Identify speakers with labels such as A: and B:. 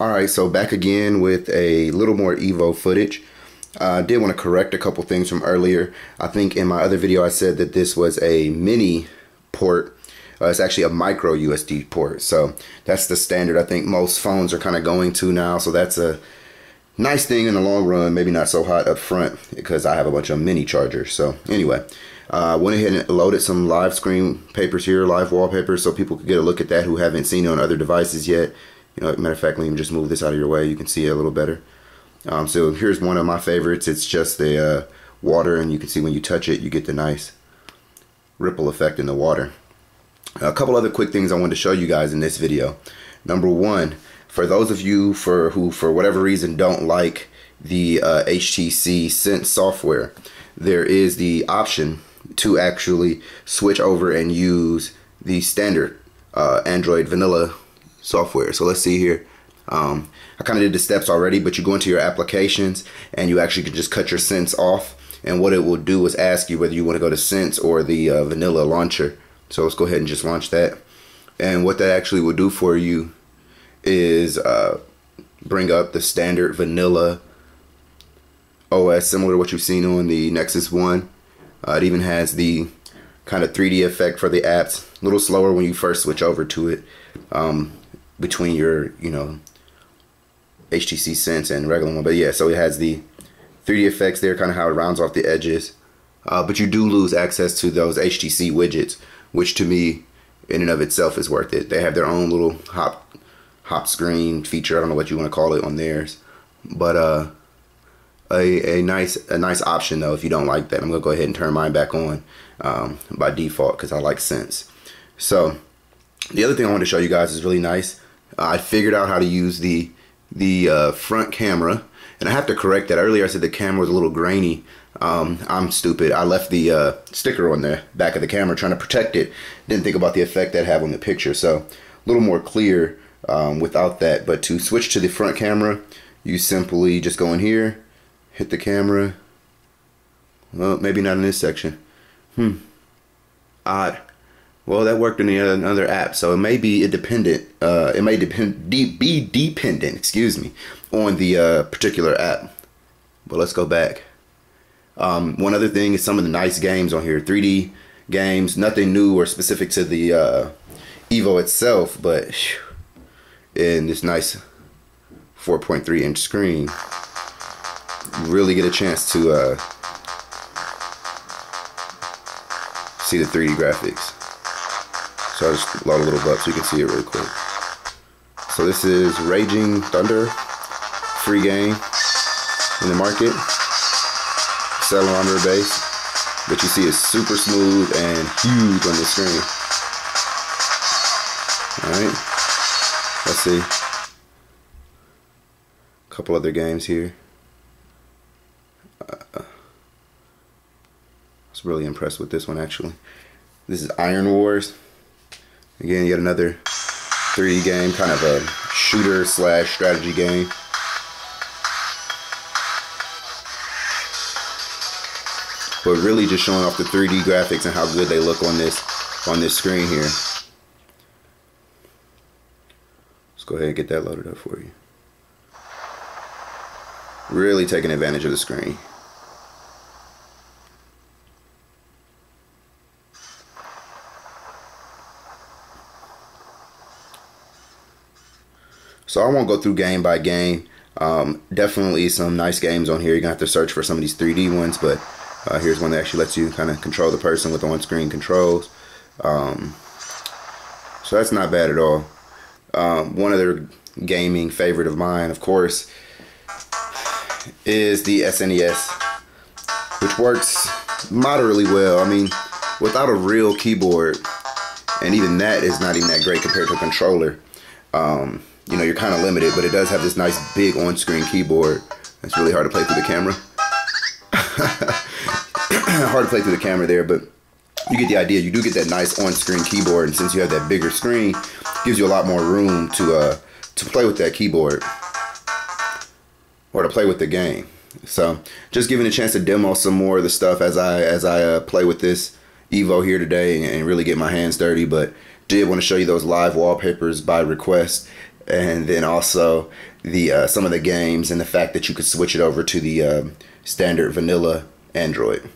A: Alright, so back again with a little more Evo footage. I did want to correct a couple things from earlier. I think in my other video I said that this was a mini port. It's actually a micro USB port. So that's the standard I think most phones are kind of going to now. So that's a nice thing in the long run. Maybe not so hot up front because I have a bunch of mini chargers. So anyway, went ahead and loaded some live screen papers here, live wallpapers, so people could get a look at that who haven't seen it on other devices yet. You know, matter of fact, let me just move this out of your way. You can see it a little better. So here's one of my favorites. It's just the water, and you can see when you touch it, you get the nice ripple effect in the water. A couple other quick things I wanted to show you guys in this video. Number one, for those of you who for whatever reason don't like the HTC Sense software, there is the option to actually switch over and use the standard Android vanilla software. So let's see here. I kind of did the steps already, but you go into your applications and you actually can just cut your Sense off, and what it will do is ask you whether you want to go to Sense or the vanilla launcher. So let's go ahead and just launch that, and what that actually will do for you is bring up the standard vanilla OS, similar to what you've seen on the Nexus 1. It even has the kind of 3D effect for the apps. A little slower when you first switch over to it, between your, you know, HTC Sense and regular one. But yeah, so it has the 3D effects there, kind of how it rounds off the edges. But you do lose access to those HTC widgets, which to me, in and of itself, is worth it. They have their own little hop screen feature. I don't know what you want to call it on theirs, but a nice option though if you don't like that. I'm gonna go ahead and turn mine back on by default because I like Sense. So the other thing I want to show you guys is really nice. I figured out how to use the front camera, and I have to correct that. Earlier I said the camera was a little grainy. I'm stupid. I left the sticker on the back of the camera trying to protect it. Didn't think about the effect that had on the picture. So a little more clear without that. But to switch to the front camera, you simply just go in here, hit the camera. Well, maybe not in this section. Odd. Well, that worked in the other app, so it may be independent. It may be dependent, excuse me, on the particular app. But let's go back. One other thing is some of the nice games on here, 3D games, nothing new or specific to the Evo itself, but in this nice 4.3 inch screen, you really get a chance to see the 3D graphics. So I'll just load a little up so you can see it really quick. So this is Raging Thunder, free game in the market. Accelerometer base, but you see it's super smooth and huge on the screen. Alright, let's see. A couple other games here. I was really impressed with this one actually. This is Iron Wars. Again, yet another 3D game, kind of a shooter slash strategy game. But really just showing off the 3D graphics and how good they look on this screen here. Let's go ahead and get that loaded up for you. Really taking advantage of the screen. So I won't go through game by game. Definitely some nice games on here. You're gonna have to search for some of these 3D ones, but here's one that actually lets you kind of control the person with on-screen controls. So that's not bad at all. One other gaming favorite of mine, of course, is the SNES, which works moderately well. I mean, without a real keyboard, and even that is not even that great compared to a controller. You know, you're kind of limited, but it does have this nice big on-screen keyboard. It's really hard to play through the camera. Hard to play through the camera there, but you get the idea. You do get that nice on-screen keyboard, and since you have that bigger screen, it gives you a lot more room to play with that keyboard or to play with the game. So just giving a chance to demo some more of the stuff as I play with this Evo here today and really get my hands dirty. But did want to show you those live wallpapers by request, and then also some of the games and the fact that you could switch it over to the standard vanilla Android.